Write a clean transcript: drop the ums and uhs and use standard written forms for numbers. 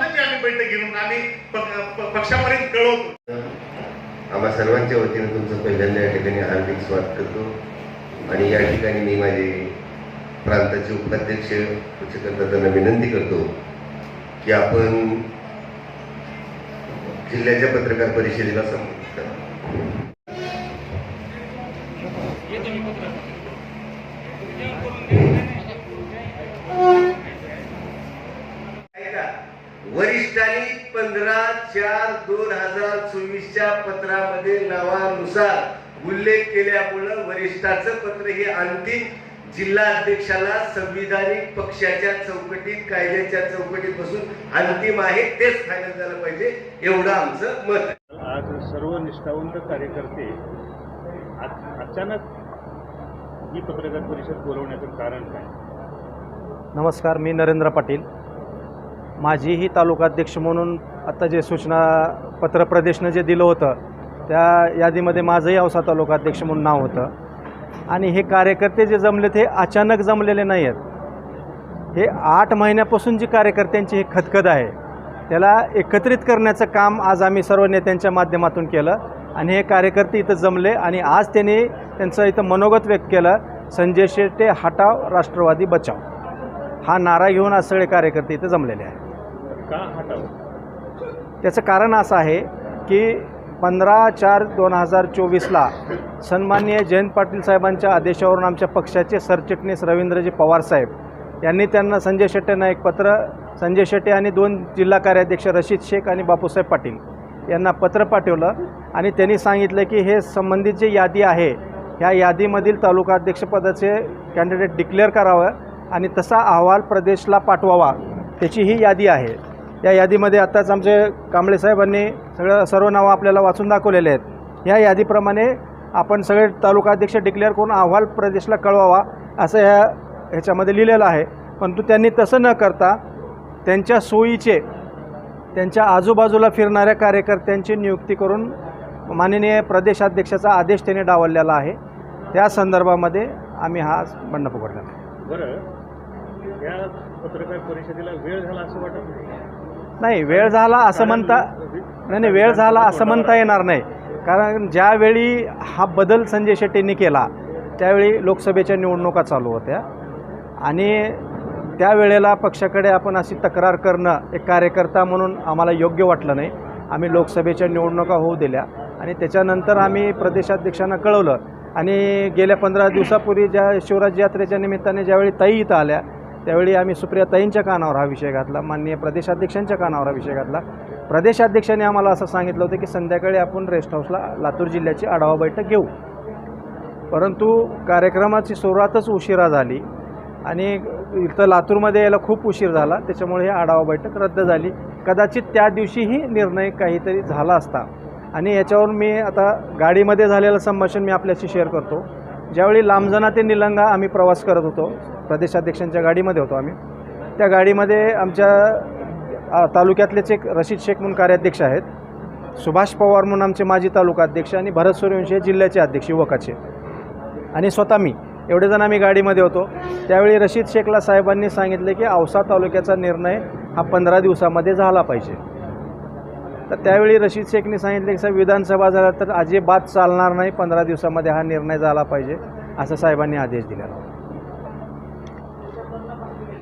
संदर्भामध्ये आम्ही बैठक घेऊन आम्ही पक्षापर्यंत कळवतो. आम्हा सर्वांच्या वतीने तुमचं पहिल्यांदा या ठिकाणी हार्दिक स्वागत करतो आणि या ठिकाणी मी माझे प्रांताचे उपाध्यक्ष पक्षकर्त्यांना विनंती करतो की आपण जिल्ह्याच्या पत्रकार परिषदेला संबोधित करा. वरिष्ठांनी 15/4/2024 पत्रामध्ये नावानुसार उल्लेख केल्यामुळं वरिष्ठाचं पत्र हे अंतिम जिल्हा अध्यक्षाला संविधानिक पक्षाच्या चौकटीत कायद्याच्या चौकटीत बसून अंतिम आहे तेच फायनल झालं पाहिजे एवढं आमचं मत आहे. आज सर्व निष्ठावंत कार्यकर्ते अचानक ही पत्रकार परिषद बोलवण्याचं कारण काय? नमस्कार, मी नरेंद्र पाटील. माझीही तालुकाध्यक्ष म्हणून आता जे सूचना पत्र प्रदेशनं जे दिलं होतं त्या यादीमध्ये माझंही औसा तालुकाध्यक्ष म्हणून नाव होतं. आणि हे कार्यकर्ते जे जमले ते अचानक जमलेले नाही आहेत. हे 8 महिन्यापासून जी कार्यकर्त्यांची हे खदखद आहे त्याला एकत्रित करण्याचं काम आज आम्ही सर्व नेत्यांच्या माध्यमातून केलं आणि हे कार्यकर्ते इथं जमले आणि आज त्यांनी त्यांचं इथं मनोगत व्यक्त केलं, संजय शेटे हटाव राष्ट्रवादी बचाव हा नारा घेऊन आज सगळे कार्यकर्ते इथं जमलेले आहेत. का हटाव? त्याचं कारण असं आहे की 15/4/2024ला सन्माननीय जयंत पाटील साहेबांच्या आदेशावरून आमच्या पक्षाचे सरचिटणीस रवींद्रजी पवार साहेब यांनी त्यांना संजय शेट्टेंना एक पत्र, संजय शेट्टे आणि 2 जिल्हा कार्याध्यक्ष रशीद शेख आणि बापूसाहेब पाटील यांना पत्र पाठवलं आणि त्यांनी सांगितलं की हे संबंधित जी यादी आहे ह्या यादीमधील तालुकाध्यक्षपदाचे कॅन्डिडेट डिक्लेअर करावं आणि तसा अहवाल प्रदेशला पाठवावा, त्याची ही यादी आहे. या यादीमध्ये आत्ताच आमचे कांबळे साहेबांनी सर्व नावं आपल्याला वाचून दाखवलेले आहेत. या यादीप्रमाणे आपण सगळे तालुकाध्यक्ष डिक्लेअर करून अहवाल प्रदेशला कळवावा असं ह्याच्यामध्ये लिहिलेलं आहे. परंतु त्यांनी तसं न करता त्यांच्या सोयीचे त्यांच्या आजूबाजूला फिरणाऱ्या कार्यकर्त्यांची नियुक्ती करून माननीय प्रदेशाध्यक्षाचा आदेश त्यांनी डावललेला आहे. त्या संदर्भामध्ये आम्ही हा बंड पकडला आहे. बरं, या पत्रकार परिषदेला वेळ झाला असं वाटत नाही. वेळ झाला असं म्हणता नाही, वेळ झाला असं म्हणता येणार नाही. कारण ज्यावेळी हा बदल संजय शेट्टींनी केला त्यावेळी लोकसभेच्या निवडणुका चालू होत्या आणि त्यावेळेला पक्षाकडे आपण अशी तक्रार करणं एक कार्यकर्ता म्हणून आम्हाला योग्य वाटलं नाही. आम्ही लोकसभेच्या निवडणुका होऊ दिल्या आणि त्याच्यानंतर आम्ही प्रदेशाध्यक्षांना कळवलं आणि गेल्या 15 दिवसापूर्वी ज्या शिवराज्य यात्रेच्या निमित्ताने ज्यावेळी ताई इथं आल्या त्यावेळी आम्ही सुप्रिया ताईंच्या कानावर हा विषय घातला, माननीय प्रदेशाध्यक्षांच्या कानावर हा विषय घातला. प्रदेशाध्यक्षांनी आम्हाला असं सांगितलं होतं की संध्याकाळी आपण रेस्ट हाऊसला लातूर जिल्ह्याची आढावा बैठक घेऊ. परंतु कार्यक्रमाची सुरुवातच उशिरा झाली आणि इथं लातूरमध्ये यायला खूप उशीर झाला, त्याच्यामुळे ही आढावा बैठक रद्द झाली. कदाचित त्या दिवशीही निर्णय काहीतरी झाला असता. आणि याच्यावरून मी आता गाडीमध्ये झालेलं संभाषण मी आपल्याशी शेअर करतो. ज्यावेळी लांबजना ते निलंगा आम्ही प्रवास करत होतो, प्रदेशाध्यक्षांच्या गाडीमध्ये होतो आम्ही. त्या गाडीमध्ये आमच्या तालुक्यातलेच एक रशीद शेख म्हणून कार्याध्यक्ष आहेत, सुभाष पवार म्हणून आमचे माजी तालुकाध्यक्ष आणि भरत सूर्यवंशी जिल्ह्याचे अध्यक्ष युवकाचे आणि स्वतः मी एवढे जण आम्ही गाडीमध्ये होतो. त्यावेळी रशीद शेखला साहेबांनी सांगितले की औसा तालुक्याचा निर्णय हा 15 दिवसामध्ये झाला पाहिजे. तर त्यावेळी रशीद शेखनी सांगितले की साहेब विधानसभा झाला तर अजिबात चालणार नाही, 15 दिवसामध्ये हा निर्णय झाला पाहिजे असं साहेबांनी आदेश दिला.